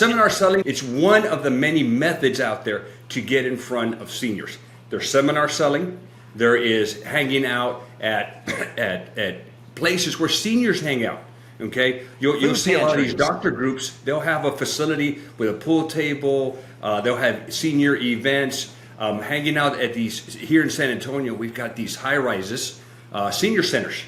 seminar selling, it's one of the many methods out there to get in front of seniors. There's seminar selling. There is hanging out at places where seniors hang out. Okay, you'll see a lot of these doctor groups. They'll have a facility with a pool table. They'll have senior events. Hanging out at these here in San Antonio, we've got these high rises, senior centers,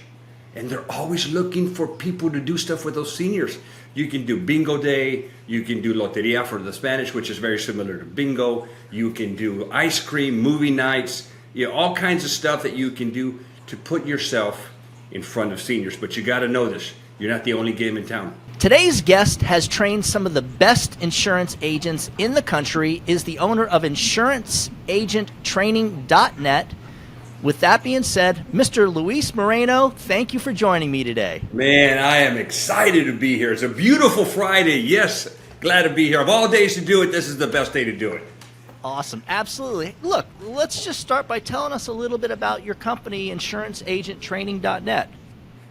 and they're always looking for people to do stuff with those seniors. You can do bingo day. You can do loteria for the Spanish, which is very similar to bingo. You can do ice cream, movie nights, all kinds of stuff that you can do to put yourself in front of seniors. But you got to know this. You're not the only game in town. Today's guest has trained some of the best insurance agents in the country, is the owner of InsuranceAgentTraining.net. With that being said, Mr. Luis Moreno, thank you for joining me today. Man, I am excited to be here. It's a beautiful Friday. Yes, glad to be here. Of all days to do it, this is the best day to do it. Awesome. Absolutely. Look, let's just start by telling us a little bit about your company, InsuranceAgentTraining.net.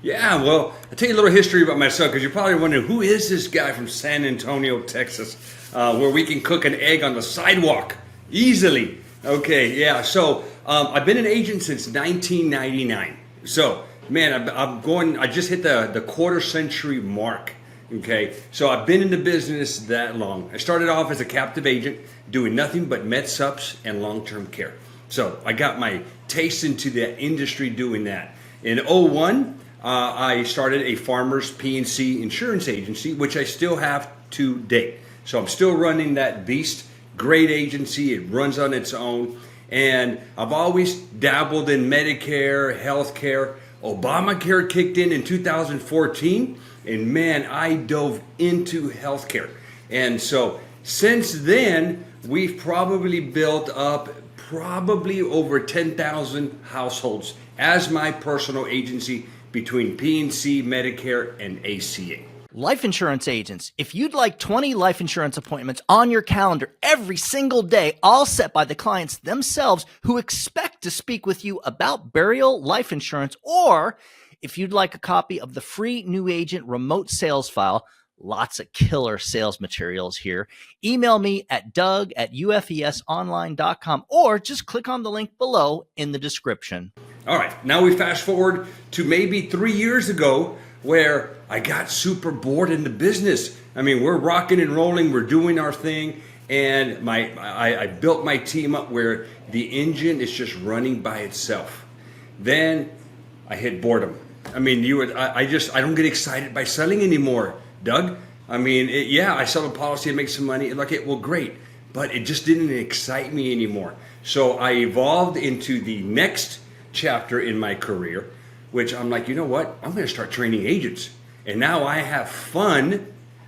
Yeah, well, I'll tell you a little history about myself, because you're probably wondering, who is this guy from San Antonio, Texas, where we can cook an egg on the sidewalk easily? Okay, yeah, so I've been an agent since 1999. So, man, I just hit the quarter century mark. Okay, so I've been in the business that long. I started off as a captive agent doing nothing but med subs and long-term care. So I got my taste into the industry doing that. In 2001, I started a farmers P&C insurance agency, which I still have to date. So I'm still running that beast. Great agency. It runs on its own. And I've always dabbled in Medicare, healthcare. Obamacare kicked in 2014. And man, I dove into healthcare. And so since then, we've probably built up over 10,000 households as my personal agency between P&C, Medicare, and ACA. Life insurance agents, if you'd like 20 life insurance appointments on your calendar every single day, all set by the clients themselves who expect to speak with you about burial life insurance, or if you'd like a copy of the free new agent remote sales file, lots of killer sales materials here, email me at doug@ufesonline.com, or just click on the link below in the description. All right, now we fast forward to maybe 3 years ago, where I got super bored in the business. I mean, we're rocking and rolling, we're doing our thing, and I built my team up where the engine is just running by itself. Then I hit boredom. I mean, I don't get excited by selling anymore, Doug. I mean, I sell a policy and make some money. Okay, well, great, but it just didn't excite me anymore. So I evolved into the next chapter in my career, which I'm like, you know what? I'm going to start training agents. And now I have fun.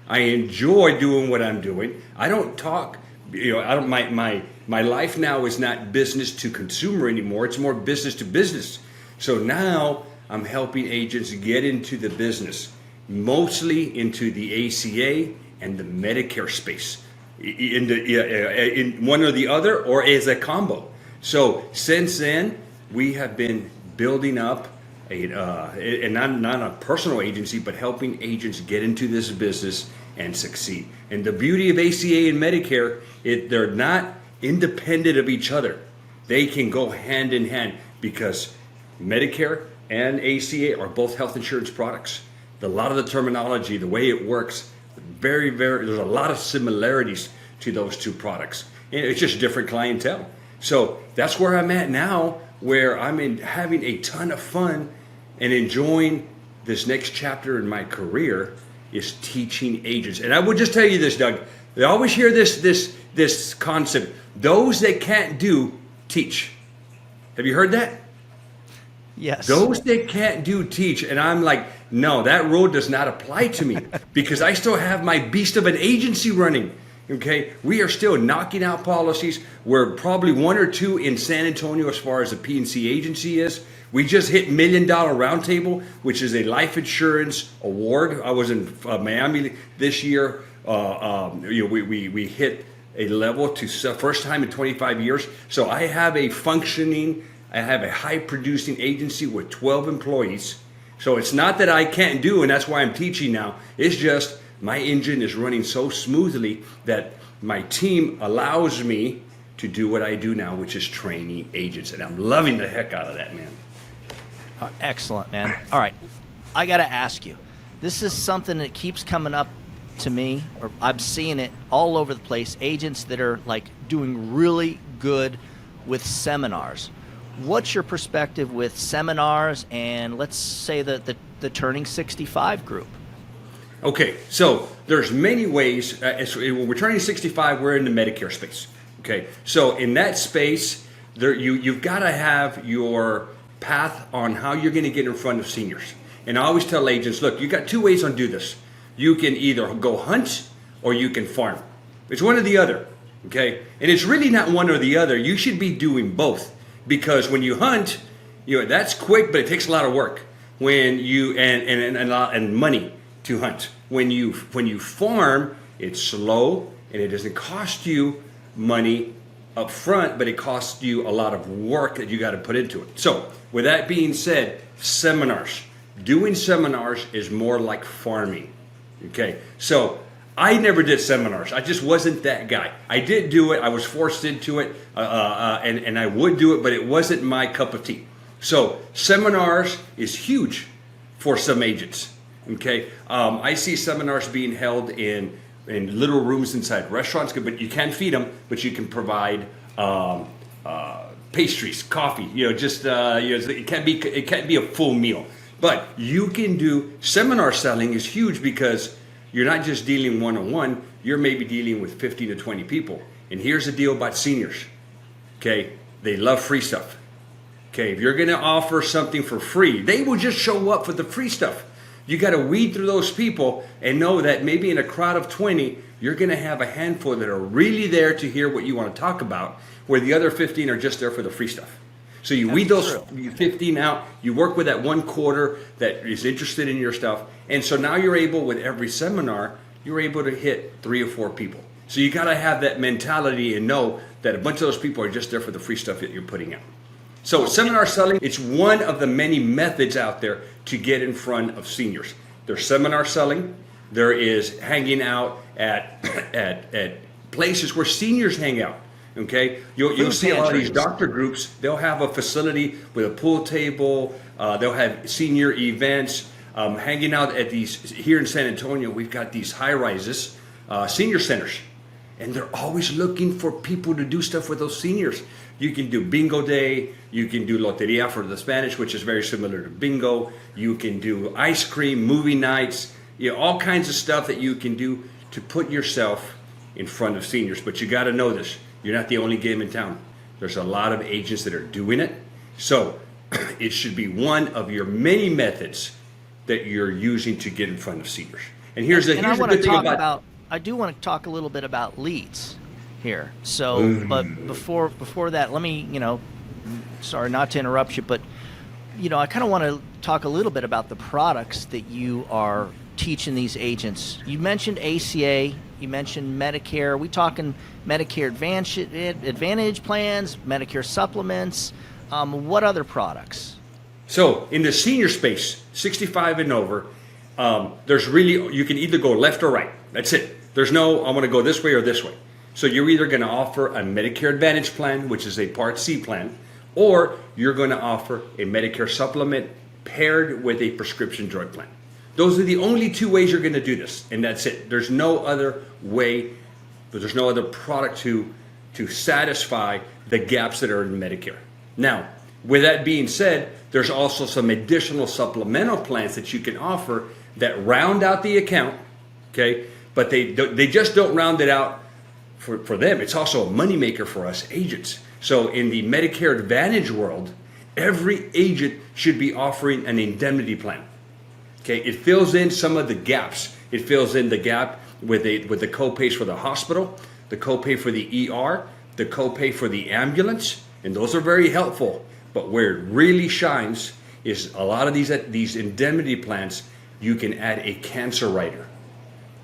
I enjoy doing what I'm doing. I don't talk, my life now is not business to consumer anymore. It's more business to business. So now I'm helping agents get into the business, mostly into the ACA and the Medicare space, in one or the other, or as a combo. So since then, we have been building up and not a personal agency, but helping agents get into this business and succeed. And the beauty of ACA and Medicare, they're not independent of each other. They can go hand in hand, because Medicare and ACA are both health insurance products. A lot of the terminology, the way it works, there's a lot of similarities to those two products. And it's just different clientele. So that's where I'm at now, where I'm having a ton of fun and enjoying this next chapter in my career, is teaching agents. And I would just tell you this, Doug. I always hear this concept: those that can't do, teach. Have you heard that? Yes. Those that can't do, teach. And I'm like, no, that rule does not apply to me, because I still have my beast of an agency running. Okay, we are still knocking out policies. We're probably 1 or 2 in San Antonio as far as the P&C agency is. We just hit $1 Million Roundtable, which is a life insurance award. I was in Miami this year. We hit a level to first time in 25 years. So I have a high producing agency with 12 employees. So it's not that I can't do, and that's why I'm teaching now. It's just my engine is running so smoothly that my team allows me to do what I do now, which is training agents. And I'm loving the heck out of that, man. Excellent, man. All right. I got to ask you, this is something that keeps coming up to me, or I'm seeing it all over the place. Agents that are like doing really good with seminars. What's your perspective with seminars and let's say the turning 65 group? Okay, so there's many ways. When we're turning 65, we're in the Medicare space. Okay, so in that space, you've got to have your path on how you're going to get in front of seniors. And I always tell agents, look, you got two ways on do this. You can either go hunt or you can farm. It's one or the other. Okay, and it's really not one or the other. You should be doing both, because when you hunt, that's quick, but it takes a lot of work. When you and money to hunt. When you farm, it's slow and it doesn't cost you money up front, but it costs you a lot of work that you got to put into it. So with that being said, seminars. Doing seminars is more like farming. Okay, so I never did seminars. I just wasn't that guy. I did do it. I was forced into it, and I would do it, but it wasn't my cup of tea. So seminars is huge for some agents. Okay, I see seminars being held in little rooms inside restaurants, but you can't feed them, but you can provide pastries, coffee. It can't be a full meal, but you can do seminar selling is huge because you're not just dealing one-on-one, you're maybe dealing with 15 to 20 people. And here's the deal about seniors. Okay, they love free stuff. Okay, if you're going to offer something for free, they will just show up for the free stuff. You got to weed through those people and know that maybe in a crowd of 20, you're going to have a handful that are really there to hear what you want to talk about, where the other 15 are just there for the free stuff. So you weed those 15 out, you work with that one quarter that is interested in your stuff, and so now you're able, with every seminar, you're able to hit 3 or 4 people. So you got to have that mentality and know that a bunch of those people are just there for the free stuff that you're putting out. So seminar selling, it's one of the many methods out there to get in front of seniors. There's seminar selling. There is hanging out at places where seniors hang out. Okay, you'll see a lot of these doctor groups. They'll have a facility with a pool table. They'll have senior events. Hanging out at these here in San Antonio, we've got these high rises, senior centers, and they're always looking for people to do stuff with those seniors. You can do bingo day. You can do loteria for the Spanish, which is very similar to bingo. You can do ice cream, movie nights, all kinds of stuff that you can do to put yourself in front of seniors. But you got to know this. You're not the only game in town. There's a lot of agents that are doing it. So it should be one of your many methods that you're using to get in front of seniors. And here's the good thing about I do want to talk a little bit about leads here. So, but before that, let me, sorry not to interrupt you, but, I kind of want to talk a little bit about the products that you are teaching these agents. You mentioned ACA, you mentioned Medicare. We talking Medicare Advantage plans, Medicare supplements. What other products? So in the senior space, 65 and over, you can either go left or right. That's it. There's no, I want to go this way or this way. So you're either going to offer a Medicare Advantage plan, which is a Part C plan, or you're going to offer a Medicare supplement paired with a prescription drug plan. Those are the only two ways you're going to do this, and that's it. There's no other way, but there's no other product to satisfy the gaps that are in Medicare. Now, with that being said, there's also some additional supplemental plans that you can offer that round out the account, okay? But they just don't round it out for them. It's also a moneymaker for us agents. So in the Medicare Advantage world, every agent should be offering an indemnity plan. Okay, it fills in some of the gaps. It fills in the gap with the copay for the hospital, the copay for the ER, the copay for the ambulance, and those are very helpful. But where it really shines is a lot of these indemnity plans. You can add a cancer rider,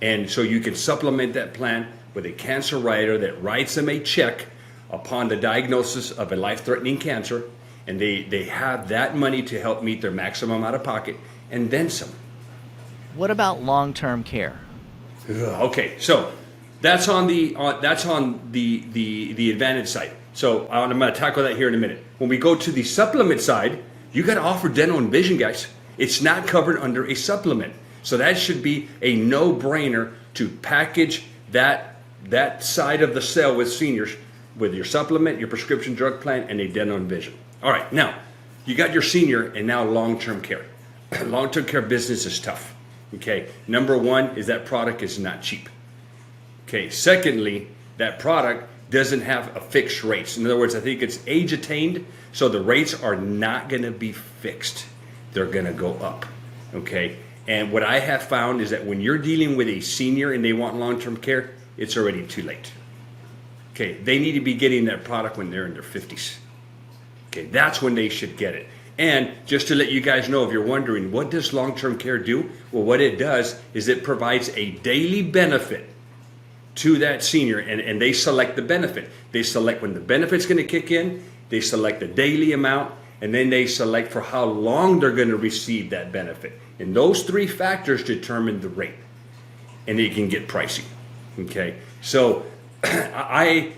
and so you can supplement that plan with a cancer rider that writes them a check upon the diagnosis of a life-threatening cancer, and they have that money to help meet their maximum out of pocket and then some. What about long-term care? Okay, so that's on the advantage side. So I'm going to tackle that here in a minute. When we go to the supplement side, you got to offer dental and vision, guys. It's not covered under a supplement, so that should be a no-brainer to package that side of the sale with seniors with your supplement, your prescription drug plan, and a dental and vision. All right, now you got your senior and now long-term care. Long-term care business is tough. Okay, number one is that product is not cheap. Okay, secondly, that product doesn't have a fixed rates. In other words, I think it's age attained, so the rates are not going to be fixed. They're going to go up. Okay, and what I have found is that when you're dealing with a senior and they want long-term care, it's already too late. Okay, they need to be getting that product when they're in their 50s. Okay, that's when they should get it. And just to let you guys know, if you're wondering, what does long-term care do? Well, what it does is it provides a daily benefit to that senior, and they select the benefit. They select when the benefit's going to kick in, they select the daily amount, and then they select for how long they're going to receive that benefit. And those three factors determine the rate, and it can get pricey. Okay, so I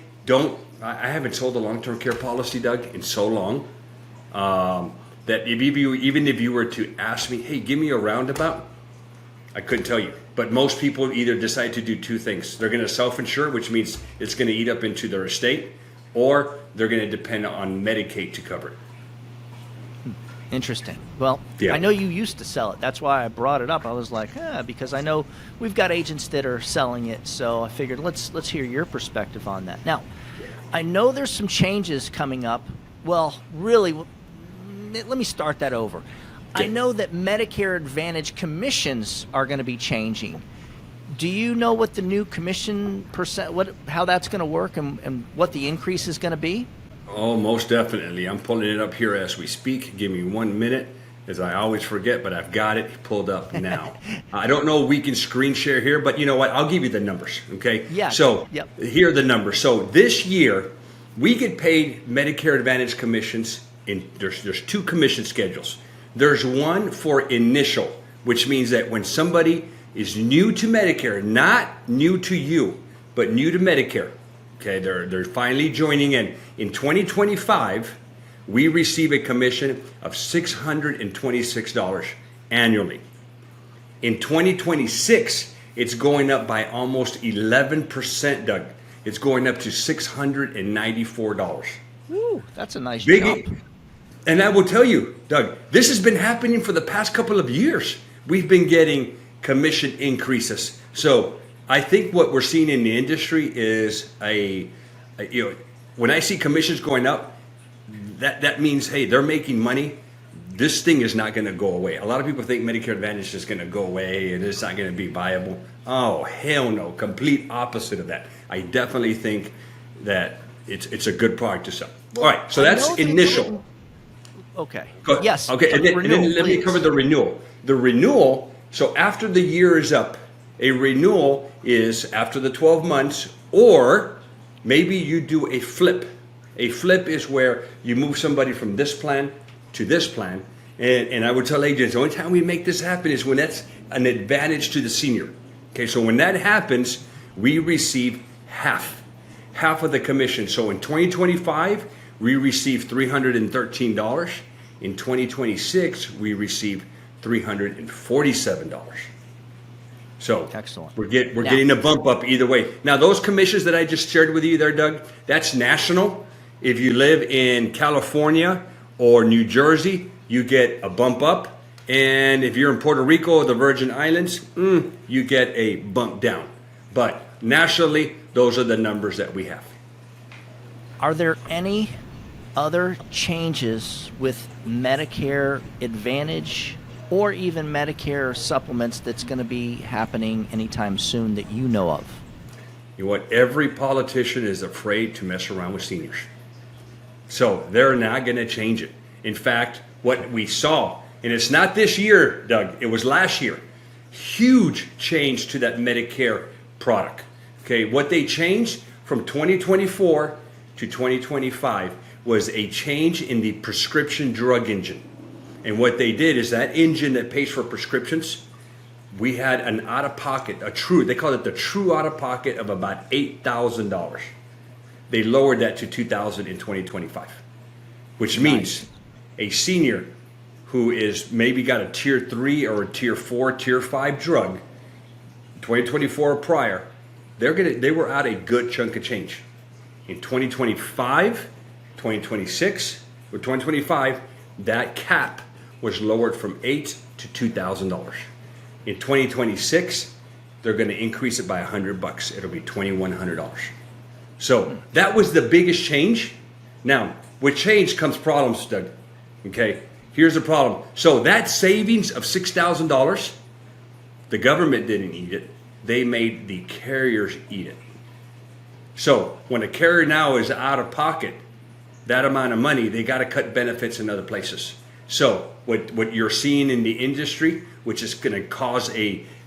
haven't sold a long-term care policy, Doug, in so long. That even if you were to ask me, hey, give me a roundabout, I couldn't tell you. But most people either decide to do two things. They're going to self-insure, which means it's going to eat up into their estate, or they're going to depend on Medicaid to cover it. Interesting. Well, Yeah. I know you used to sell it. That's why I brought it up. I was like, because I know we've got agents that are selling it, so I figured let's hear your perspective on that. Now, I know there's some changes coming up. Well, really, let me start that over. I know that Medicare Advantage commissions are going to be changing. Do you know what the new commission percent, how that's going to work, and what the increase is going to be? Oh, most definitely. I'm pulling it up here as we speak. Give me 1 minute, as I always forget, but I've got it pulled up now. I don't know if we can screen share here, but you know what? I'll give you the numbers, okay? Yeah. So Yep. Here are the numbers. So this year, we get paid Medicare Advantage commissions. There's two commission schedules. There's one for initial, which means that when somebody is new to Medicare, not new to you, but new to Medicare, okay, they're finally joining in. In 2025, we receive a commission of $626 annually. In 2026, it's going up by almost 11%, Doug. It's going up to $694. Ooh, that's a nice Big, jump. and I will tell you, Doug, this has been happening for the past couple of years. We've been getting commission increases. So I think what we're seeing in the industry is when I see commissions going up, that means, hey, they're making money. This thing is not going to go away. A lot of people think Medicare Advantage is going to go away and it's not going to be viable. Oh, hell no. Complete opposite of that. I definitely think that it's a good product to sell. Well, all right, so that's initial. Okay. Go ahead. Yes. Okay, and then let me please. cover the renewal. The renewal, so after the year is up, a renewal is after the 12 months, or maybe you do a flip. A flip is where you move somebody from this plan to this plan. And I would tell agents, the only time we make this happen is when that's an advantage to the senior. Okay, so when that happens, we receive half of the commission. So in 2025, we receive $313. In 2026, we receive $347. So excellent. We're getting a bump up either way. Now, those commissions that I just shared with you there, Doug, that's national. If you live in California or New Jersey, you get a bump up. And if you're in Puerto Rico or the Virgin Islands, you get a bump down. But nationally, those are the numbers that we have. Are there any other changes with Medicare Advantage or even Medicare supplements that's going to be happening anytime soon that you know of? You know what? Every politician is afraid to mess around with seniors. So they're not going to change it. In fact, what we saw, and it's not this year, Doug, it was last year, huge change to that Medicare product. Okay, what they changed from 2024 to 2025 was a change in the prescription drug engine. And what they did is that engine that pays for prescriptions, we had an out-of-pocket, they called it the true out-of-pocket of about $8,000. They lowered that to $2,000 in 2025, which means a senior who is maybe got a tier 3 or a tier 4, tier 5 drug, 2024 or prior, they were out a good chunk of change. In 2025, 2026, or 2025, that cap was lowered from $8,000 to $2,000. In 2026, they're going to increase it by $100. It'll be $2,100. So that was the biggest change. Now, with change comes problems, Doug. Okay, here's the problem. So that savings of $6,000, the government didn't eat it. They made the carriers eat it. So when a carrier now is out of pocket, that amount of money, they got to cut benefits in other places. So what you're seeing in the industry, which is going to cause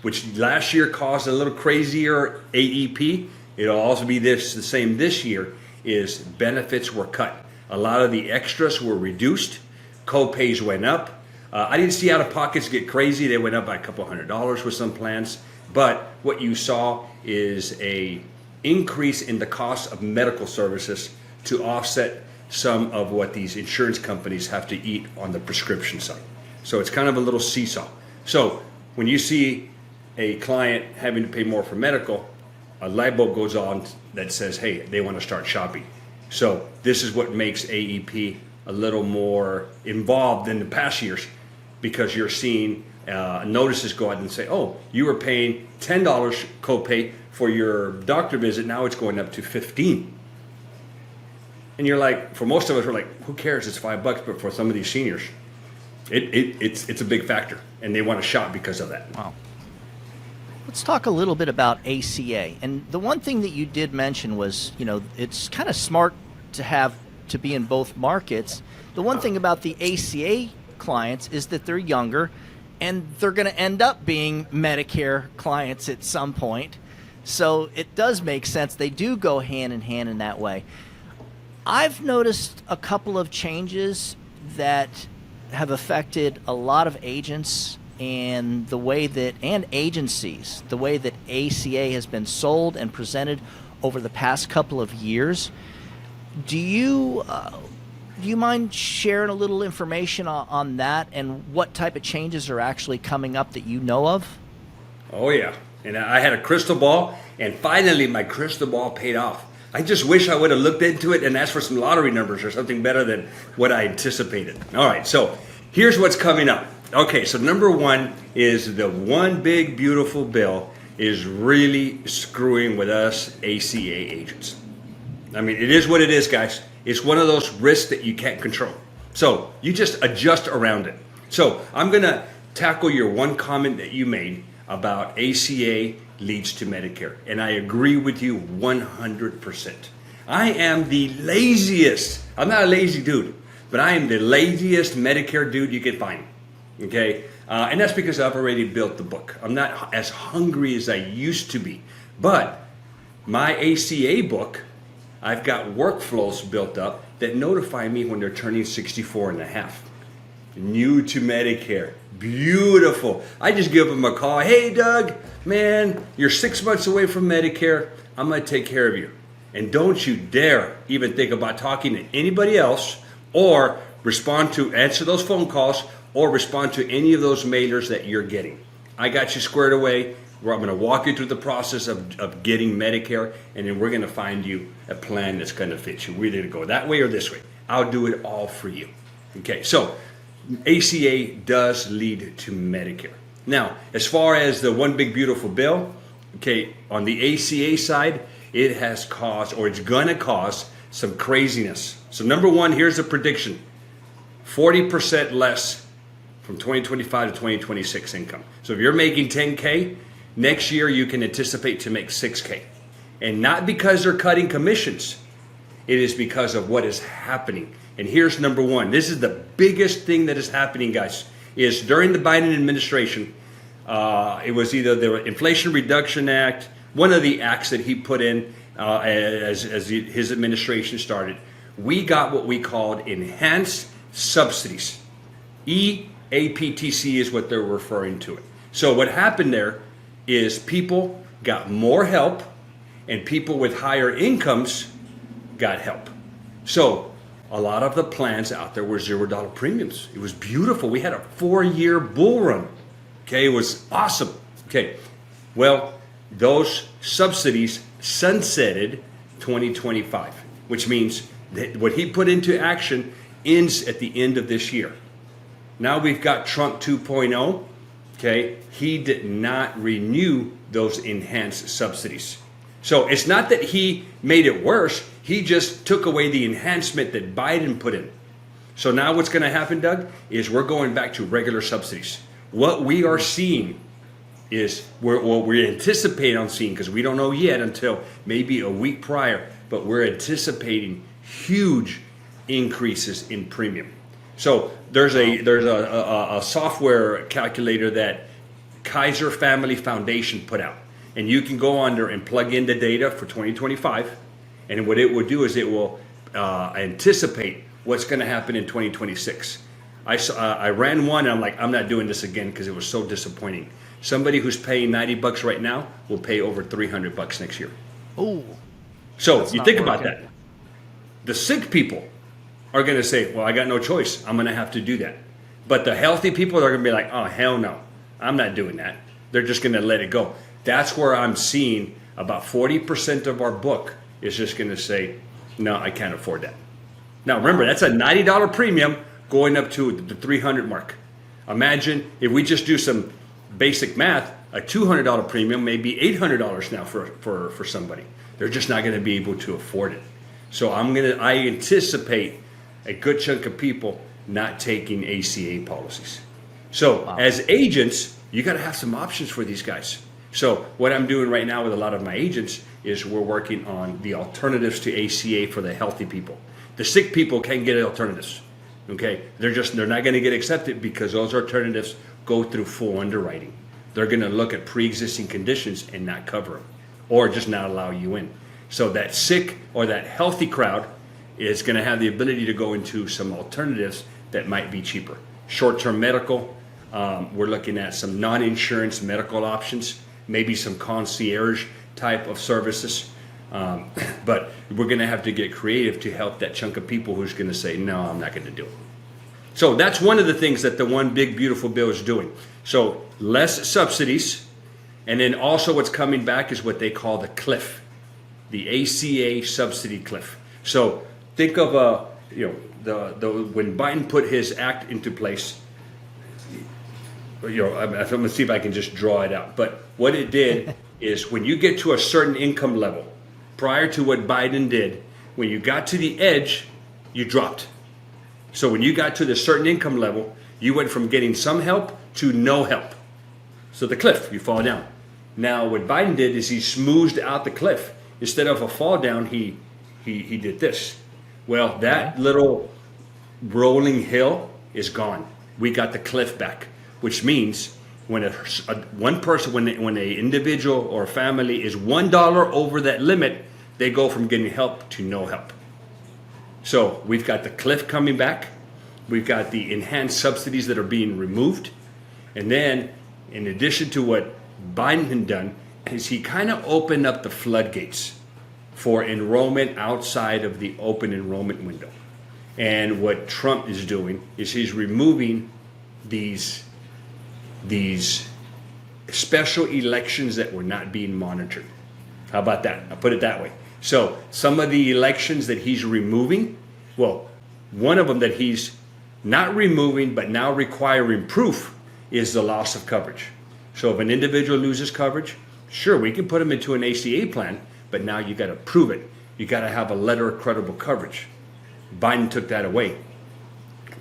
which last year caused a little crazier AEP, it'll also be the same this year, is benefits were cut. A lot of the extras were reduced. Co-pays went up. I didn't see out-of-pockets get crazy. They went up by a couple $100 with some plans. But what you saw is a increase in the cost of medical services to offset some of what these insurance companies have to eat on the prescription side. So it's kind of a little seesaw. So when you see a client having to pay more for medical, a light bulb goes on that says, hey, they want to start shopping. So this is what makes AEP a little more involved than the past years, because you're seeing notices go out and say, oh, you were paying $10 copay for your doctor visit, now it's going up to $15. And you're like, for most of us, we're like, who cares? It's $5. But for some of these seniors, it's a big factor, and they want to shop because of that. Wow. Let's talk a little bit about ACA. And the one thing that you did mention was, it's kind of smart to be in both markets. The one thing about the ACA clients is that they're younger, and they're going to end up being Medicare clients at some point. So it does make sense. They do go hand in hand in that way. I've noticed a couple of changes that have affected a lot of agents and and agencies, the way that ACA has been sold and presented over the past couple of years. Do you mind sharing a little information on that and what type of changes are actually coming up that you know of? Oh yeah, and I had a crystal ball, and finally my crystal ball paid off. I just wish I would have looked into it and asked for some lottery numbers or something better than what I anticipated. All right, so here's what's coming up. Okay, so number one is the one big beautiful bill is really screwing with us ACA agents. I mean, it is what it is, guys. It's one of those risks that you can't control. So you just adjust around it. So I'm going to tackle your one comment that you made about ACA leads to Medicare. And I agree with you 100%. I am the laziest. I'm not a lazy dude, but I am the laziest Medicare dude you can find. Okay? And that's because I've already built the book. I'm not as hungry as I used to be. But my ACA book, I've got workflows built up that notify me when they're turning 64 and a half. New to Medicare. Beautiful. I just give them a call. Hey, Doug, man, you're 6 months away from Medicare. I'm going to take care of you. And don't you dare even think about talking to anybody else or answer those phone calls or respond to any of those mailers that you're getting. I got you squared away. Where I'm going to walk you through the process of getting Medicare, and then we're going to find you a plan that's going to fit you. We're either going to go that way or this way. I'll do it all for you. Okay, so ACA does lead to Medicare. Now, as far as the one big beautiful bill, okay, on the ACA side, it has caused, or it's going to cause, some craziness. So number one, here's a prediction. 40% less from 2025 to 2026 income. So if you're making 10K, next year you can anticipate to make 6K. And not because they're cutting commissions. It is because of what is happening. And here's number one. This is the biggest thing that is happening, guys, is during the Biden administration, it was either the Inflation Reduction Act, one of the acts that he put in as his administration started. We got what we called enhanced subsidies. EAPTC is what they're referring to it. So what happened there is people got more help and people with higher incomes got help. So a lot of the plans out there were $0 premiums. It was beautiful. We had a 4-year bull run. Okay, it was awesome. Okay, well, those subsidies sunsetted 2025, which means that what he put into action ends at the end of this year. Now we've got Trump 2.0. Okay, he did not renew those enhanced subsidies. So it's not that he made it worse. He just took away the enhancement that Biden put in. So now what's going to happen, Doug, is we're going back to regular subsidies. What we are seeing is what we're anticipating on seeing, because we don't know yet until maybe a week prior, but we're anticipating huge increases in premium. So there's a software calculator that Kaiser Family Foundation put out, and you can go on there and plug in the data for 2025, and what it will do is it will anticipate what's going to happen in 2026. I ran one, and I'm like, I'm not doing this again because it was so disappointing. Somebody who's paying $90 right now will pay over $300 next year. Oh, so you think about that. The sick people are going to say, well, I got no choice. I'm going to have to do that. But the healthy people are going to be like, oh, hell no. I'm not doing that. They're just going to let it go. That's where I'm seeing about 40% of our book is just going to say, no, I can't afford that. Now, remember, that's a $90 premium going up to the 300 mark. Imagine if we just do some basic math, a $200 premium may be $800 now for somebody. They're just not going to be able to afford it. So I anticipate a good chunk of people not taking ACA policies. So as agents, you got to have some options for these guys. So what I'm doing right now with a lot of my agents is we're working on the alternatives to ACA for the healthy people. The sick people can't get alternatives. Okay, they're not going to get accepted because those alternatives go through full underwriting. They're going to look at pre-existing conditions and not cover them, or just not allow you in. So that sick or that healthy crowd is going to have the ability to go into some alternatives that might be cheaper. Short-term medical, we're looking at some non-insurance medical options, maybe some concierge type of services. But we're going to have to get creative to help that chunk of people who's going to say, no, I'm not going to do it. So that's one of the things that the One Big Beautiful Bill is doing. So less subsidies, and then also what's coming back is what they call the cliff, the ACA subsidy cliff. So think of when Biden put his act into place. I'm going to see if I can just draw it out. But what it did is when you get to a certain income level, prior to what Biden did, when you got to the edge, you dropped. So when you got to the certain income level, you went from getting some help to no help. So the cliff, you fall down. Now what Biden did is he smoothed out the cliff. Instead of a fall down, he did this. Well, that little rolling hill is gone. We got the cliff back, which means when one person, when an individual or a family is $1 over that limit, they go from getting help to no help. So we've got the cliff coming back. We've got the enhanced subsidies that are being removed. And then in addition to what Biden had done, is he kind of opened up the floodgates for enrollment outside of the open enrollment window. And what Trump is doing is he's removing these special elections that were not being monitored. How about that? I'll put it that way. So some of the elections that he's removing, well, one of them that he's not removing but now requiring proof is the loss of coverage. So if an individual loses coverage, sure, we can put them into an ACA plan, but now you got to prove it. You got to have a letter of credible coverage. Biden took that away,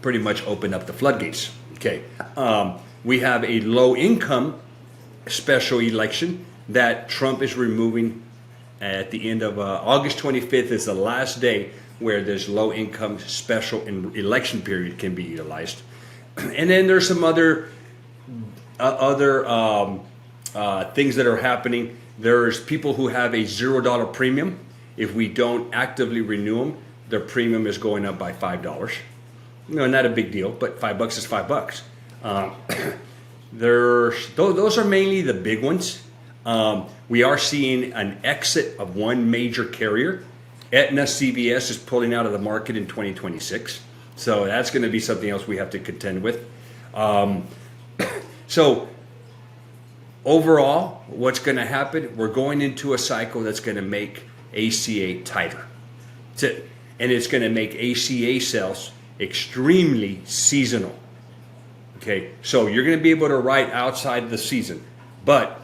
pretty much opened up the floodgates. Okay, we have a low income special election that Trump is removing at the end of August 25th is the last day where this low income special election period can be utilized. And then there's some other things that are happening. There's people who have a $0 premium. If we don't actively renew them, their premium is going up by $5. Not a big deal, but $5 is $5. Those are mainly the big ones. We are seeing an exit of one major carrier. Aetna CVS is pulling out of the market in 2026. So that's going to be something else we have to contend with. So overall, what's going to happen? We're going into a cycle that's going to make ACA tighter. That's it. And it's going to make ACA sales extremely seasonal. Okay, so you're going to be able to write outside the season. But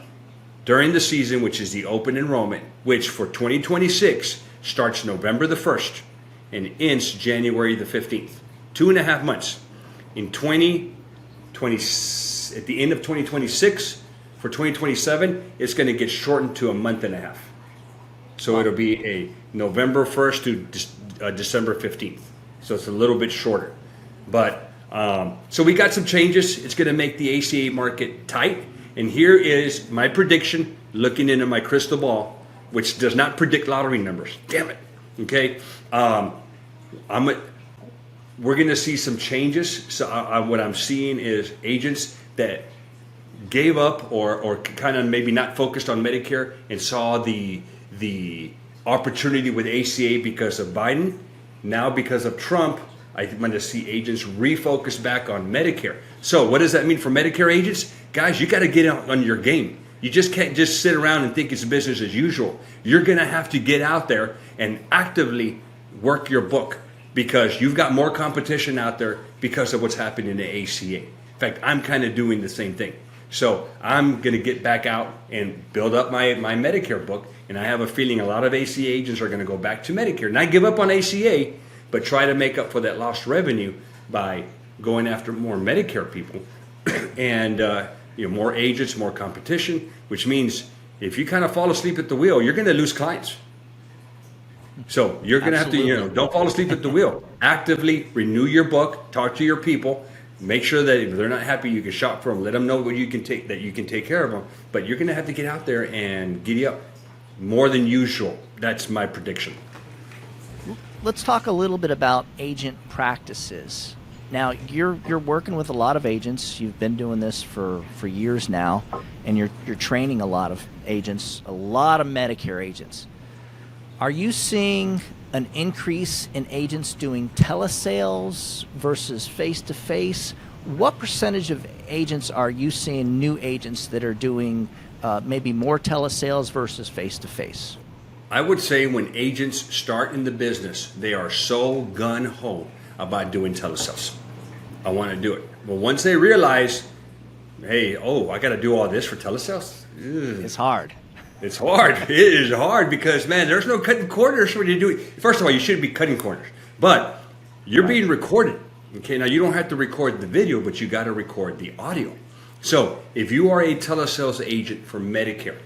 during the season, which is the open enrollment, which for 2026 starts November the 1st and ends January the 15th. 2.5 months. In 2020, at the end of 2026, for 2027, it's going to get shortened to a month and a half. So it'll be a November 1st to December 15th. So it's a little bit shorter. But so we got some changes. It's going to make the ACA market tight. And here is my prediction, looking into my crystal ball, which does not predict lottery numbers. Damn it. Okay. We're going to see some changes. So what I'm seeing is agents that gave up or kind of maybe not focused on Medicare and saw the opportunity with ACA because of Biden. Now because of Trump, I'm going to see agents refocus back on Medicare. So what does that mean for Medicare agents? Guys, you got to get out on your game. You just can't just sit around and think it's business as usual. You're going to have to get out there and actively work your book because you've got more competition out there because of what's happening in the ACA. In fact, I'm kind of doing the same thing. So I'm going to get back out and build up my Medicare book. And I have a feeling a lot of ACA agents are going to go back to Medicare. Not give up on ACA, but try to make up for that lost revenue by going after more Medicare people and more agents, more competition, which means if you kind of fall asleep at the wheel, you're going to lose clients. So you're going to have to, don't fall asleep at the wheel. Actively renew your book, talk to your people, make sure that if they're not happy, you can shop for them, let them know what you can take, that you can take care of them. But you're going to have to get out there and giddy up more than usual. That's my prediction. Let's talk a little bit about agent practices. Now, you're working with a lot of agents. You've been doing this for years now, and you're training a lot of agents, a lot of Medicare agents. Are you seeing an increase in agents doing telesales versus face-to-face? What percentage of agents are you seeing, new agents that are doing maybe more telesales versus face-to-face? I would say when agents start in the business, they are so gun-ho about doing telesales. I want to do it. But once they realize, hey, I got to do all this for telesales? Ugh. It's hard. It's hard. It is hard because, man, there's no cutting corners when you do it. First of all, you shouldn't be cutting corners. But you're being recorded. Okay, now you don't have to record the video, but you got to record the audio. So if you are a telesales agent for Medicare,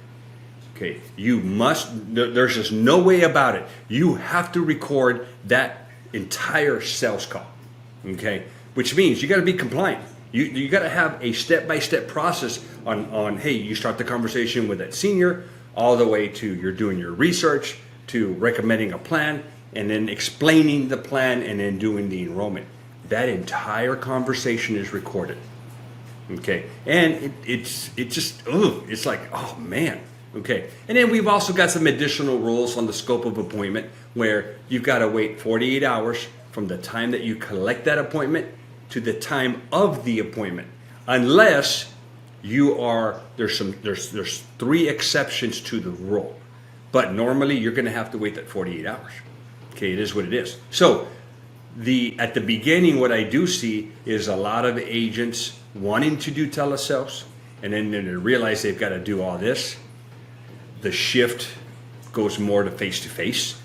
okay, you must, there's just no way about it. You have to record that entire sales call, okay? Which means you got to be compliant. You got to have a step-by-step process on, hey, you start the conversation with that senior, all the way to you're doing your research, to recommending a plan, and then explaining the plan, and then doing the enrollment. That entire conversation is recorded, okay? And it's like, oh man. Okay, and then we've also got some additional rules on the scope of appointment where you've got to wait 48 hours from the time that you collect that appointment to the time of the appointment, unless you are, there's 3 exceptions to the rule. But normally you're going to have to wait that 48 hours. Okay, it is what it is. So at the beginning, what I do see is a lot of agents wanting to do telesales, and then they realize they've got to do all this. The shift goes more to face-to-face.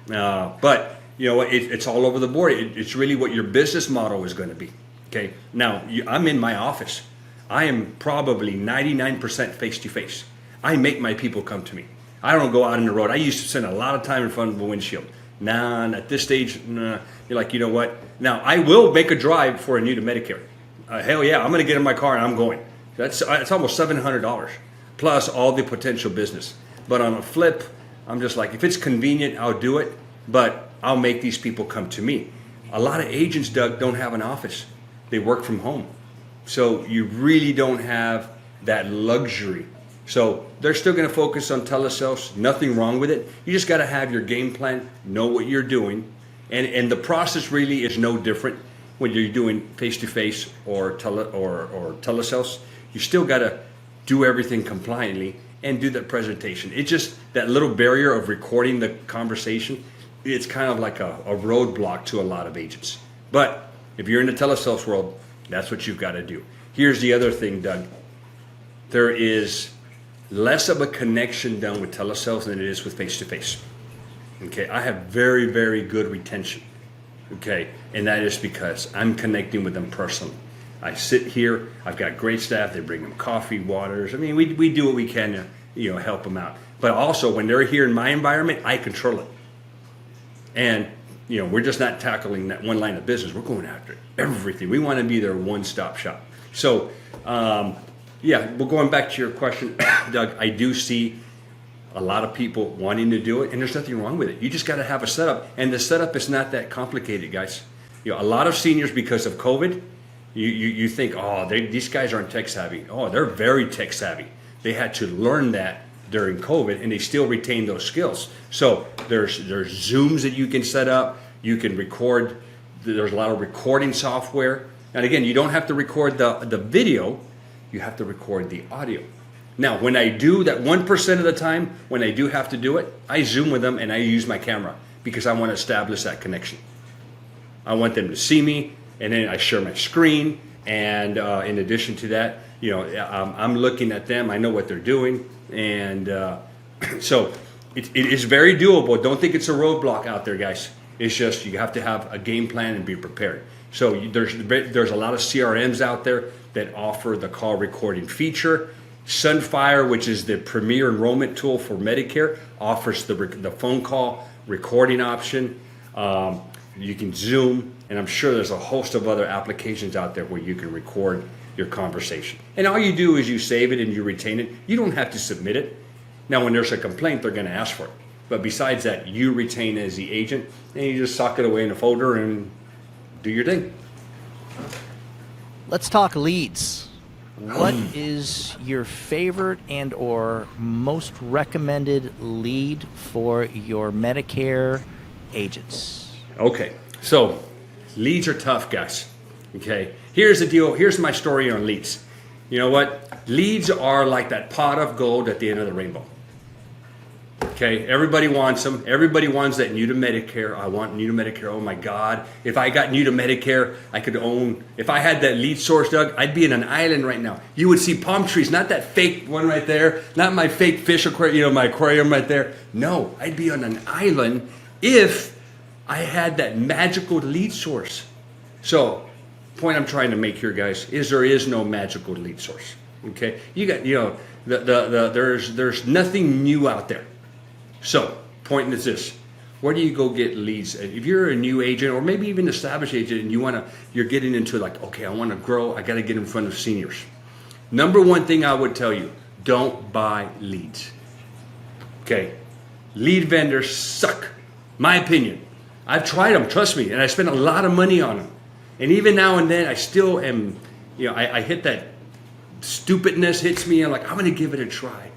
But, it's all over the board. It's really what your business model is going to be. Okay. Now, I'm in my office. I am probably 99% face-to-face. I make my people come to me. I don't go out on the road. I used to spend a lot of time in front of a windshield. Nah, at this stage, nah. You're like, you know what? Now, I will make a drive for a new to Medicare. Hell yeah, I'm going to get in my car and I'm going. It's almost $700. Plus all the potential business. But on a flip, I'm just like, if it's convenient, I'll do it, but I'll make these people come to me. A lot of agents, Doug, don't have an office. They work from home. So you really don't have that luxury. So they're still going to focus on telesales. Nothing wrong with it. You just got to have your game plan, know what you're doing. And the process really is no different when you're doing face-to-face or telesales. You still got to do everything compliantly and do that presentation. It's just that little barrier of recording the conversation. It's kind of like a roadblock to a lot of agents. But if you're in the telesales world, that's what you've got to do. Here's the other thing, Doug. There is less of a connection done with telesales than it is with face-to-face. Okay, I have very, very good retention. Okay, and that is because I'm connecting with them personally. I sit here, I've got great staff, they bring them coffee, waters. I mean, we do what we can to, help them out. But also, when they're here in my environment, I control it. And, we're just not tackling that one line of business. We're going after everything. We want to be their one-stop shop. So, well, going back to your question, Doug, I do see a lot of people wanting to do it, and there's nothing wrong with it. You just got to have a setup, and the setup is not that complicated, guys. A lot of seniors, because of COVID, you think, these guys aren't tech savvy. Oh, they're very tech savvy. They had to learn that during COVID, and they still retain those skills. So there's Zooms that you can set up. You can record. There's a lot of recording software. And again, you don't have to record the video. You have to record the audio. Now, when I do that 1% of the time, when I do have to do it, I Zoom with them and I use my camera because I want to establish that connection. I want them to see me, and then I share my screen. And in addition to that, I'm looking at them. I know what they're doing. And so it is very doable. Don't think it's a roadblock out there, guys. It's just you have to have a game plan and be prepared. So there's a lot of CRMs out there that offer the call recording feature. Sunfire, which is the premier enrollment tool for Medicare, offers the phone call recording option. You can Zoom, and I'm sure there's a host of other applications out there where you can record your conversation. And all you do is you save it and you retain it. You don't have to submit it. Now, when there's a complaint, they're going to ask for it. But besides that, you retain as the agent, and you just sock it away in a folder and do your thing. Let's talk leads. What is your favorite and or most recommended lead for your Medicare agents? Okay, so leads are tough, guys. Okay, here's the deal. Here's my story on leads. You know what? Leads are like that pot of gold at the end of the rainbow. Okay, everybody wants them. Everybody wants that new to Medicare. I want new to Medicare. Oh my God. If I got new to Medicare, I could own, if I had that lead source, Doug, I'd be in an island right now. You would see palm trees, not that fake one right there, not my fake fish aquarium, my aquarium right there. No, I'd be on an island if I had that magical lead source. So, point I'm trying to make here, guys, is there is no magical lead source. Okay, you got, there's nothing new out there. So, point is this: where do you go get leads? If you're a new agent, or maybe even established agent, and you're getting into like, okay, I want to grow, I got to get in front of seniors. Number one thing I would tell you: don't buy leads. Okay, lead vendors suck. My opinion. I've tried them, trust me, and I spent a lot of money on them. And even now and then, I still am, I hit that stupidness hits me. I'm like, I'm going to give it a try.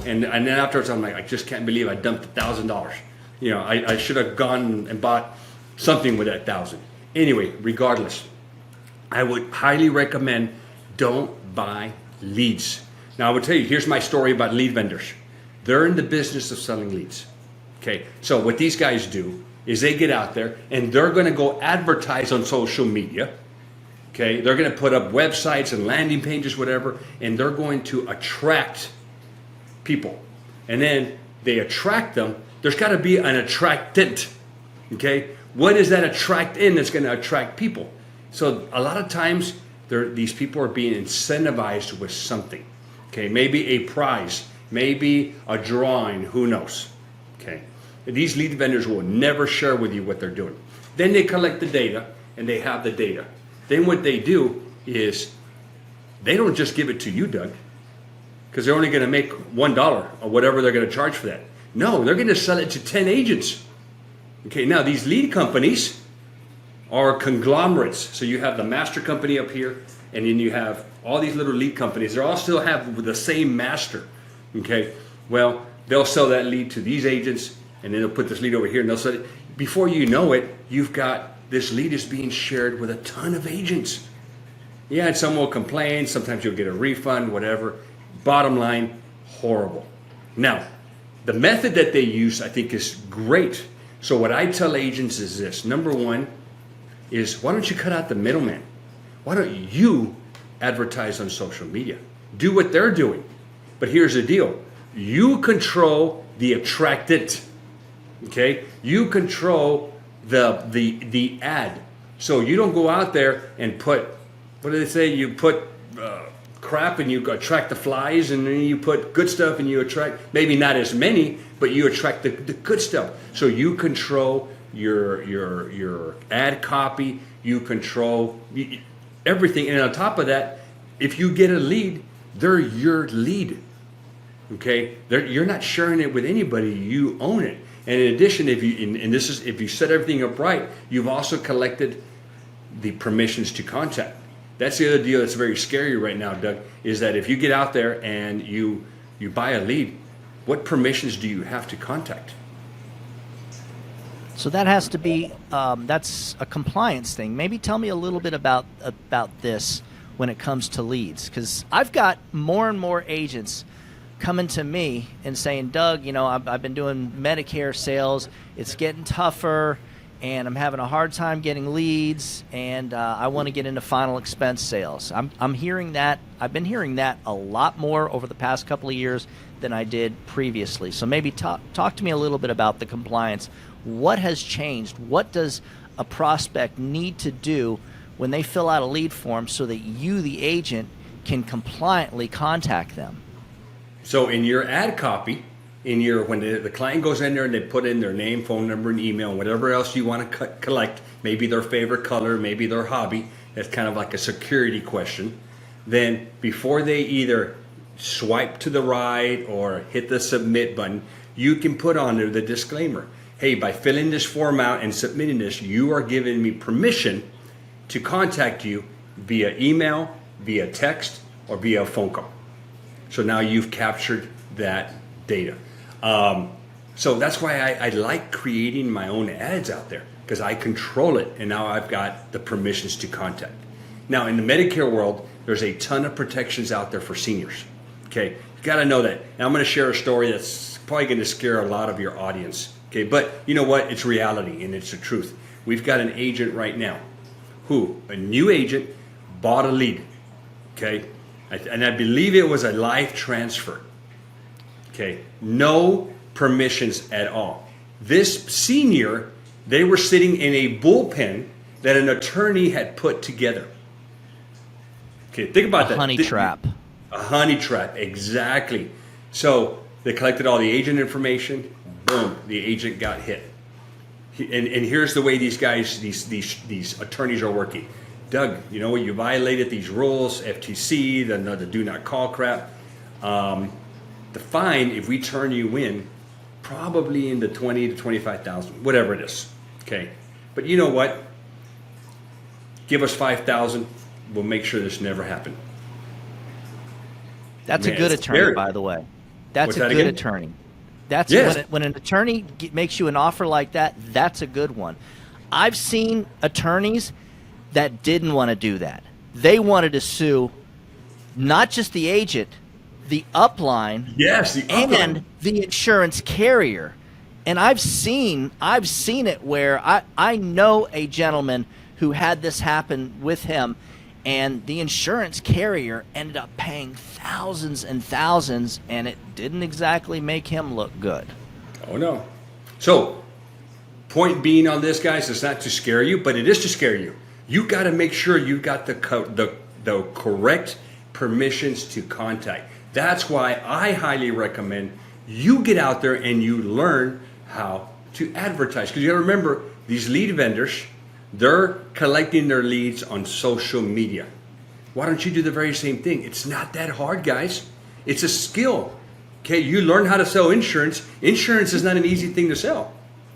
And then afterwards, I'm like, I just can't believe I dumped $1,000. I should have gone and bought something with that $1,000. Anyway, regardless, I would highly recommend don't buy leads. Now, I would tell you, here's my story about lead vendors. They're in the business of selling leads. Okay, so what these guys do is they get out there and they're going to go advertise on social media. Okay, they're going to put up websites and landing pages, whatever, and they're going to attract people. And then they attract them. There's got to be an attractant. Okay, what is that attractant that's going to attract people? So a lot of times these people are being incentivized with something. Okay, maybe a prize, maybe a drawing, who knows? Okay, these lead vendors will never share with you what they're doing. Then they collect the data, and they have the data. Then what they do is they don't just give it to you, Doug, because they're only going to make $1 or whatever they're going to charge for that. No, they're going to sell it to 10 agents. Okay, now these lead companies, are conglomerates. So you have the master company up here, and then you have all these little lead companies. They all still have the same master. Okay, well, they'll sell that lead to these agents, and then they'll put this lead over here, and they'll sell it. Before you know it, you've got this lead is being shared with a ton of agents. Yeah, and some will complain. Sometimes you'll get a refund, whatever. Bottom line, horrible. Now, the method that they use, I think, is great. So what I tell agents is this. Number one is, why don't you cut out the middleman? Why don't you advertise on social media? Do what they're doing. But here's the deal. You control the attractant. Okay? You control the ad. So you don't go out there and put, what do they say? You put crap and you attract the flies, and then you put good stuff and you attract, maybe not as many, but you attract the good stuff. So you control your ad copy, you control everything. And on top of that, if you get a lead, they're your lead. Okay? You're not sharing it with anybody, you own it. And in addition, if you set everything up right, you've also collected the permissions to contact. That's the other deal that's very scary right now, Doug, is that if you get out there and you buy a lead, what permissions do you have to contact? So that has to be, that's a compliance thing. Maybe tell me a little bit about this when it comes to leads, because I've got more and more agents coming to me and saying, Doug, I've been doing Medicare sales. It's getting tougher, and I'm having a hard time getting leads, and I want to get into final expense sales. I'm hearing that. I've been hearing that a lot more over the past couple of years than I did previously. So maybe talk to me a little bit about the compliance. What has changed? What does a prospect need to do when they fill out a lead form so that you, the agent, can compliantly contact them? So in your ad copy, when the client goes in there and they put in their name, phone number, and email, and whatever else you want to collect, maybe their favorite color, maybe their hobby, that's kind of like a security question. Then before they either swipe to the right or hit the submit button, you can put on there the disclaimer. Hey, by filling this form out and submitting this, you are giving me permission to contact you via email, via text, or via phone call. So now you've captured that data. So that's why I like creating my own ads out there, because I control it, and now I've got the permissions to contact. Now in the Medicare world, there's a ton of protections out there for seniors. Okay, you got to know that. Now I'm going to share a story that's probably going to scare a lot of your audience. Okay, but you know what? It's reality and it's the truth. We've got an agent right now a new agent bought a lead. Okay, and I believe it was a life transfer. Okay, no permissions at all. This senior, they were sitting in a bullpen that an attorney had put together. Okay, think about that. Honey trap. A honey trap, exactly. So they collected all the agent information. Boom, the agent got hit. And here's the way these guys, these attorneys are working. Doug, you violated these rules, FTC, the do not call crap. The fine, if we turn you in, probably in the 20 to 25,000, whatever it is. Okay, but you know what? Give us 5,000. We'll make sure this never happened. That's a good attorney, by the way. That's a good attorney. That's when an attorney makes you an offer like that. That's a good one. I've seen attorneys that didn't want to do that. They wanted to sue not just the agent, the upline, and the insurance carrier. And I've seen it where I know a gentleman who had this happen with him, and the insurance carrier ended up paying thousands and thousands, and it didn't exactly make him look good. Oh no. So point being on this, guys, is not to scare you, but it is to scare you. You got to make sure you got the correct permissions to contact. That's why I highly recommend you get out there and you learn how to advertise. Because you got to remember, these lead vendors, they're collecting their leads on social media. Why don't you do the very same thing? It's not that hard, guys. It's a skill. Okay, you learn how to sell insurance. Insurance is not an easy thing to sell.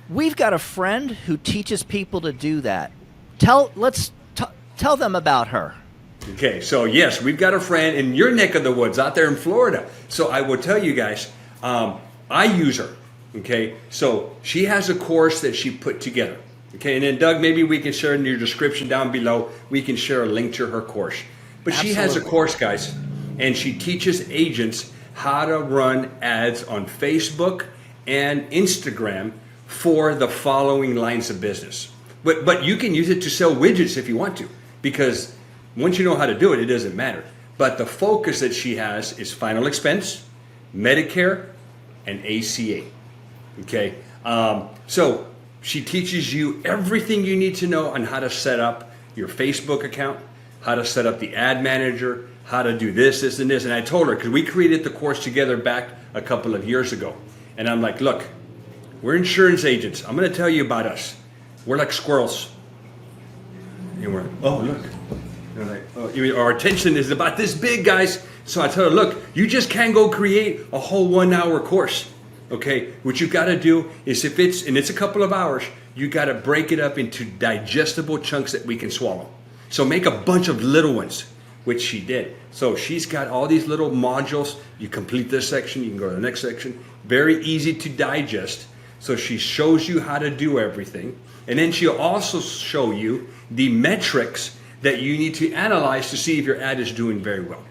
We've got a friend who teaches people to do that. tell them about her. Okay, so yes, we've got a friend in your neck of the woods out there in Florida. So I will tell you guys, I use her. Okay, so she has a course that she put together. Okay, and then Doug, maybe we can share in your description down below, we can share a link to her course. But Absolutely. She has a course, guys, and she teaches agents how to run ads on Facebook and Instagram for the following lines of business. But you can use it to sell widgets if you want to, because once you know how to do it, it doesn't matter. But the focus that she has is final expense, Medicare, and ACA. Okay, so she teaches you everything you need to know on how to set up your Facebook account, how to set up the ad manager, how to do this, this, and this. And I told her, because we created the course together back a couple of years ago. And I'm like, look, we're insurance agents. I'm going to tell you about us. We're like squirrels. And we're, oh, look. And I'm like, oh, our attention is about this big, guys. So I tell her, look, you just can't go create a whole 1 hour course. Okay, what you got to do is it's a couple of hours, you got to break it up into digestible chunks that we can swallow. So make a bunch of little ones, which she did. So she's got all these little modules. You complete this section, you can go to the next section. Very easy to digest. So she shows you how to do everything. And then she'll also show you the metrics that you need to analyze to see if your ad is doing very well.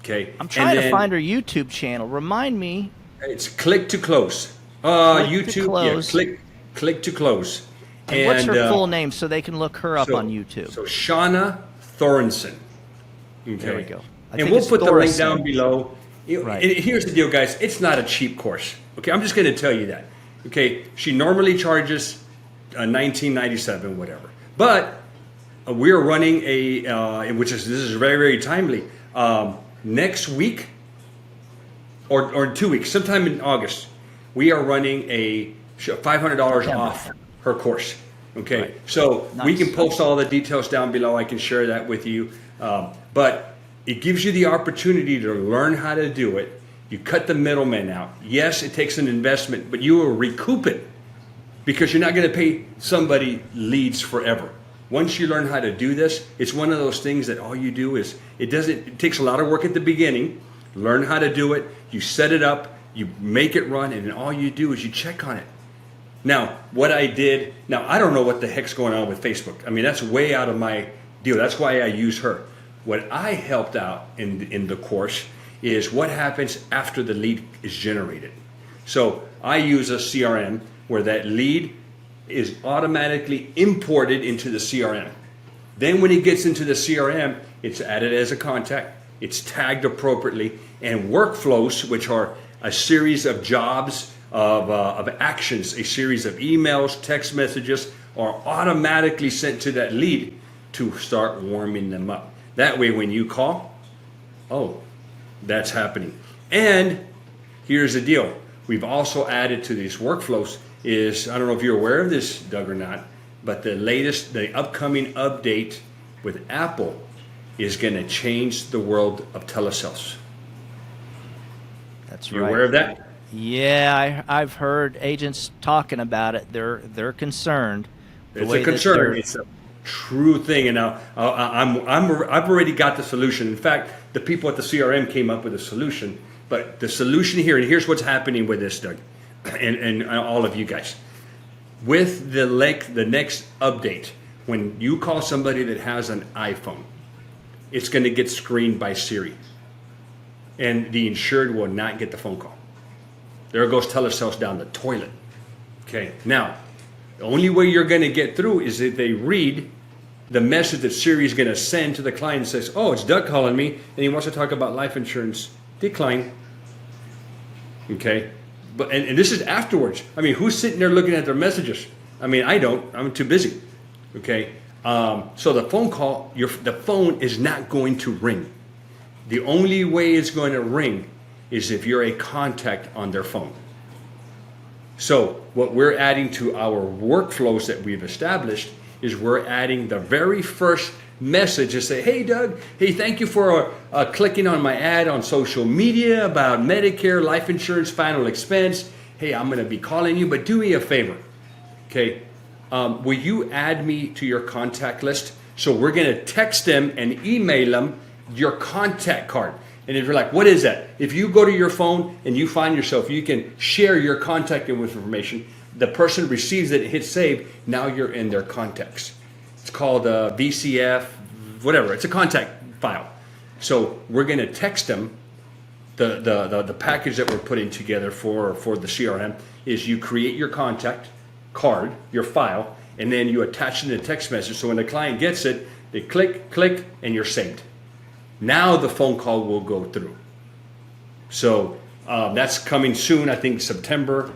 Okay. I'm trying to find her YouTube channel. Remind me. It's click to close. YouTube, to close. Yeah, click to close. And what's her full name so they can look her up on YouTube? So Shauna Thorenson. Okay. There we go. And we'll put the link down below. Right. Here's the deal, guys. It's not a cheap course. Okay, I'm just going to tell you that. Okay, she normally charges $19.97, whatever. But we're running this is very, very timely. Next week, or 2 weeks, sometime in August, we are running a $500 off her course. Okay, right. So nice. We can post all the details down below. I can share that with you. But it gives you the opportunity to learn how to do it. You cut the middleman out. Yes, it takes an investment, but you will recoup it because you're not going to pay somebody leads forever. Once you learn how to do this, it's one of those things that all you do is, it takes a lot of work at the beginning. Learn how to do it. You set it up, you make it run, and then all you do is you check on it. Now, what I did, I don't know what the heck's going on with Facebook. I mean, that's way out of my deal. That's why I use her. What I helped out in the course is what happens after the lead is generated. So I use a CRM where that lead is automatically imported into the CRM. Then when it gets into the CRM, it's added as a contact, it's tagged appropriately, and workflows, which are a series of jobs, of actions, a series of emails, text messages, are automatically sent to that lead to start warming them up. That way when you call, oh, that's happening. And here's the deal. We've also added to these workflows is, I don't know if you're aware of this, Doug, or not, but the upcoming update with Apple is going to change the world of telesales. That's you right. You aware of that? Yeah, I've heard agents talking about it. They're concerned. It's a concern. It's a true thing, and now I've already got the solution. In fact, the people at the CRM came up with a solution. But the solution here, and here's what's happening with this, Doug, and all of you guys. With the next update, when you call somebody that has an iPhone, it's going to get screened by Siri, and the insured will not get the phone call. There goes telesales down the toilet. Okay, now the only way you're going to get through is if they read the message that Siri is going to send to the client and says, "Oh, it's Doug calling me, and he wants to talk about life insurance." Decline. Okay, but and this is afterwards. I mean, who's sitting there looking at their messages? I mean, I don't. I'm too busy. Okay, so the phone call, the phone is not going to ring. The only way it's going to ring is if you're a contact on their phone. So what we're adding to our workflows that we've established is we're adding the very first message to say, "Hey Doug, hey, thank you for clicking on my ad on social media about Medicare, life insurance, final expense. Hey, I'm going to be calling you, but do me a favor. Okay, will you add me to your contact list? So we're going to text them and email them your contact card. And if you're like, what is that? If you go to your phone and you find yourself, you can share your contact information. The person receives it, hits save. Now you're in their contacts. It's called VCF, whatever. It's a contact file. So we're going to text them. The package that we're putting together for the CRM is you create your contact card, your file, and then you attach it in a text message. So when the client gets it, they click, and you're saved. Now the phone call will go through. So that's coming soon. I think September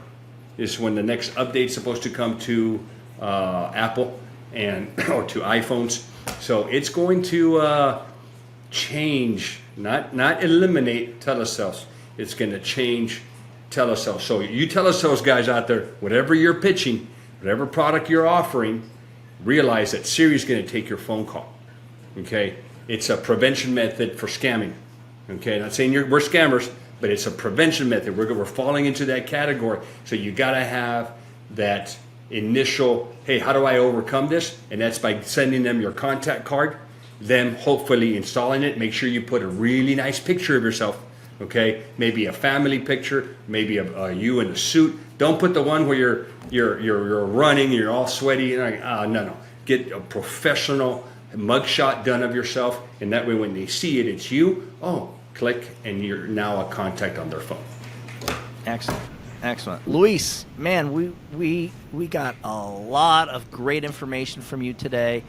is when the next update's supposed to come to Apple and or to iPhones. So it's going to change, not eliminate telesales. It's going to change telesales. So you telesales guys out there, whatever you're pitching, whatever product you're offering, realize that Siri's going to take your phone call. Okay, it's a prevention method for scamming. Okay, not saying we're scammers, but it's a prevention method. We're falling into that category. So you got to have that initial, hey, how do I overcome this? And that's by sending them your contact card, them hopefully installing it. Make sure you put a really nice picture of yourself. Okay, maybe a family picture, maybe you in a suit. Don't put the one where you're running, you're all sweaty. You're like, no. Get a professional mugshot done of yourself, and that way when they see it, it's you. Oh, click, and you're now a contact on their phone. Excellent. Luis, man, we got a lot of great information from you today.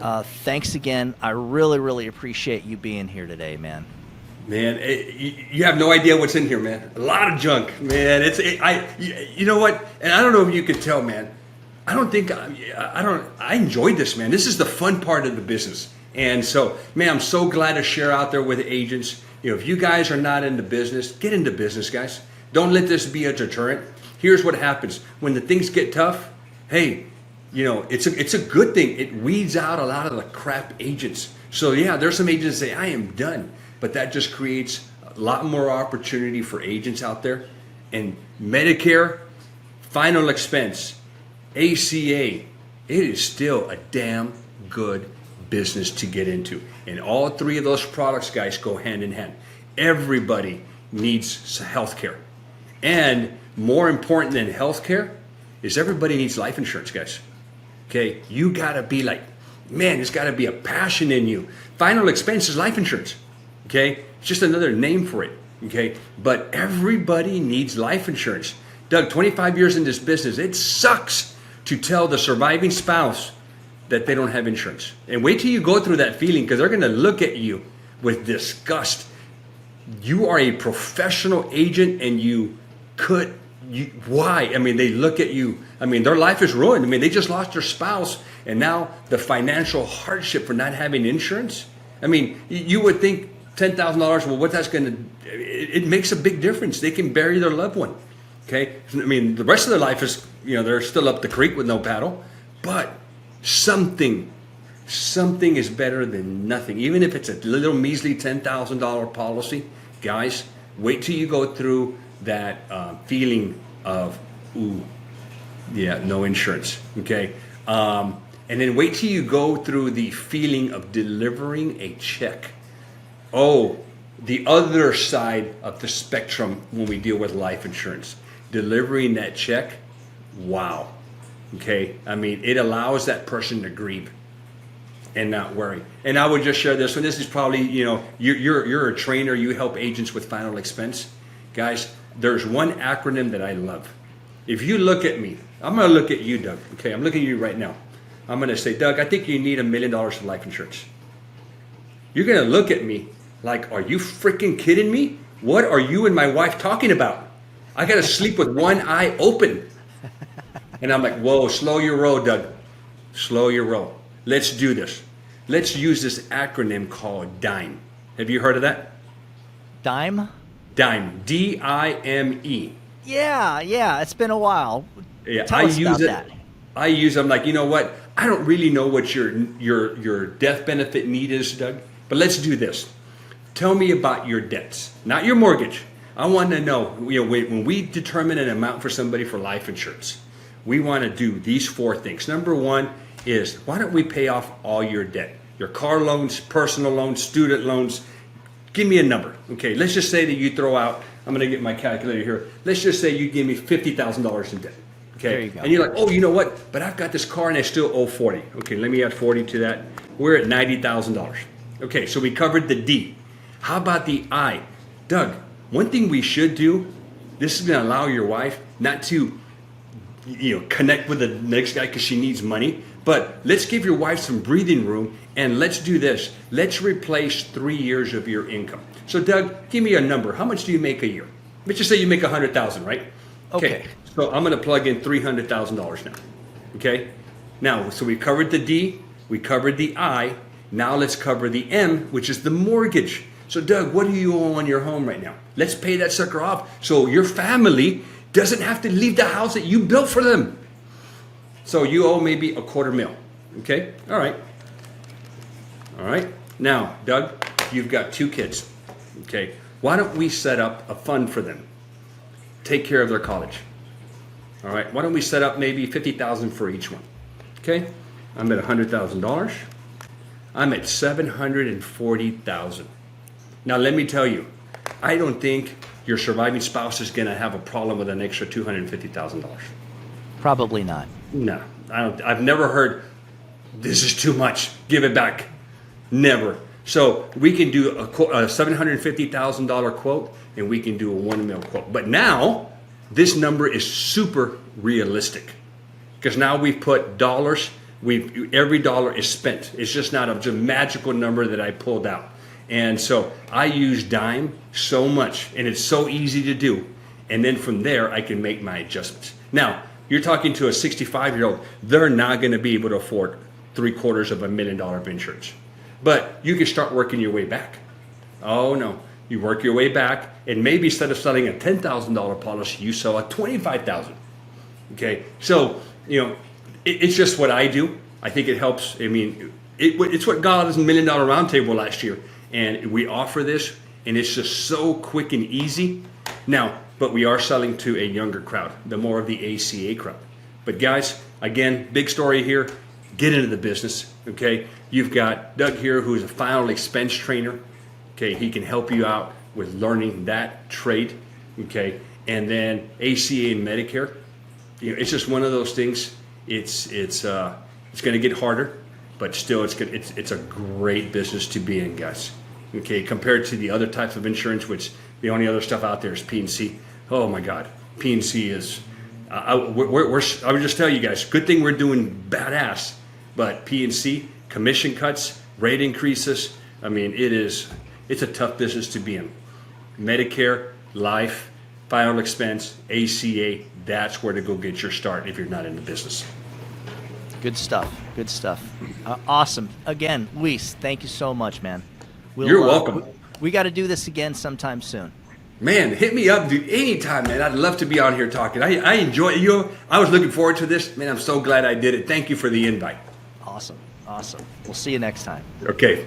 Thanks again. I really appreciate you being here today, man. Man, you have no idea what's in here, man. A lot of junk, man. You know what? And I don't know if you could tell, man. I enjoyed this, man. This is the fun part of the business. And so, man, I'm so glad to share out there with agents. You know, if you guys are not in the business, get into business, guys. Don't let this be a deterrent. Here's what happens. When the things get tough, hey, you know, it's a good thing. It weeds out a lot of the crap agents. So yeah, there's some agents that say, I am done. But that just creates a lot more opportunity for agents out there. And Medicare, final expense, ACA, it is still a damn good business to get into. And all three of those products, guys, go hand in hand. Everybody needs health care. And more important than health care is everybody needs life insurance, guys. Okay, you gotta be like, man, there's gotta be a passion in you. Final expense is life insurance. Okay, it's just another name for it. Okay, but everybody needs life insurance. Doug, 25 years in this business, it sucks to tell the surviving spouse that they don't have insurance. And wait till you go through that feeling, because they're gonna look at you with disgust. You are a professional agent, and why? I mean, they look at you. I mean, their life is ruined. I mean, they just lost their spouse, and now the financial hardship for not having insurance. I mean, you would think $10,000, well, what that's going to, it makes a big difference. They can bury their loved one. Okay. I mean, the rest of their life is, you know, they're still up the creek with no paddle, but something is better than nothing. Even if it's a little measly $10,000 policy, guys, wait till you go through that feeling of, ooh, yeah, no insurance. Okay. And then wait till you go through the feeling of delivering a check. Oh, the other side of the spectrum when we deal with life insurance. Delivering that check, wow. Okay, I mean, it allows that person to grieve and not worry. And I would just share this one. This is probably, you know, you're a trainer, you help agents with final expense. Guys, there's one acronym that I love. If you look at me, I'm going to look at you, Doug. Okay, I'm looking at you right now. I'm going to say, Doug, I think you need $1 million of life insurance. You're going to look at me like, are you freaking kidding me? What are you and my wife talking about? I got to sleep with one eye open. And I'm like, whoa, slow your roll, Doug. Slow your roll. Let's do this. Let's use this acronym called DIME. Have you heard of that? Dime? DIME. D-I-M-E. Yeah. It's been a while. Yeah, Tell us about that. I use it. I'm like, you know what? I don't really know what your death benefit need is, Doug. But let's do this. Tell me about your debts, not your mortgage. I want to know, you know, when we determine an amount for somebody for life insurance, we want to do these 4 things. Number 1 is, why don't we pay off all your debt? Your car loans, personal loans, student loans. Give me a number. Okay, let's just say that you throw out, I'm going to get my calculator here. Let's just say you give me $50,000 in debt. Okay, There you go. and you're like, oh, you know what? But I've got this car and I still owe 40. Okay, let me add 40 to that. We're at $90,000. Okay, so we covered the D. How about the I? Doug, one thing we should do, this is going to allow your wife not to, connect with the next guy because she needs money, but let's give your wife some breathing room, and let's do this. Let's replace 3 years of your income. So Doug, give me a number. How much do you make a year? Let's just say you make $100,000, right? Okay. So I'm going to plug in $300,000 now. Okay. Now, so we covered the D, we covered the I. Now let's cover the M, which is the mortgage. So Doug, what do you owe on your home right now? Let's pay that sucker off so your family doesn't have to leave the house that you built for them. So you owe maybe $250,000. Okay. All right. All right. Now, Doug, you've got 2 kids. Okay. Why don't we set up a fund for them? Take care of their college. All right. Why don't we set up maybe $50,000 for each one? Okay. I'm at $100,000. I'm at $740,000. Now, let me tell you, I don't think your surviving spouse is going to have a problem with an extra $250,000. Probably not. No, I don't. I've never heard, this is too much, give it back. Never. So we can do a $750,000 quote, and we can do a $1 million quote. But now, this number is super realistic, because now we've put dollars. Every dollar is spent. It's just not a magical number that I pulled out. And so I use dime so much, and it's so easy to do. And then from there, I can make my adjustments. Now, you're talking to a 65-year-old. They're not going to be able to afford $750,000 of insurance. But you can start working your way back. Oh, no. You work your way back, and maybe instead of selling a $10,000 policy, you sell a $25,000. Okay? So, it's just what I do. I think it helps. I mean, it's what got us $1 Million Roundtable last year. And we offer this, and it's just so quick and easy. Now, but we are selling to a younger crowd, the more of the ACA crowd. But guys, again, big story here. Get into the business, okay? You've got Doug here, who is a final expense trainer. Okay, he can help you out with learning that trade, okay? And then ACA and Medicare. It's just one of those things. It's going to get harder, but still, it's a great business to be in, guys. Okay, compared to the other types of insurance, which the only other stuff out there is P&C. Oh my God, P&C is. I would just tell you guys, good thing we're doing badass, but P&C, commission cuts, rate increases. I mean, it's a tough business to be in. Medicare, life, final expense, ACA. That's where to go get your start if you're not in the business. Good stuff. Good stuff. Awesome. Again, Luis, thank you so much, man. You're welcome. We got to do this again sometime soon. Man, hit me up, dude. Anytime, man. I'd love to be on here talking. I enjoy you. I was looking forward to this. Man, I'm so glad I did it. Thank you for the invite. Awesome. Awesome. We'll see you next time. Okay.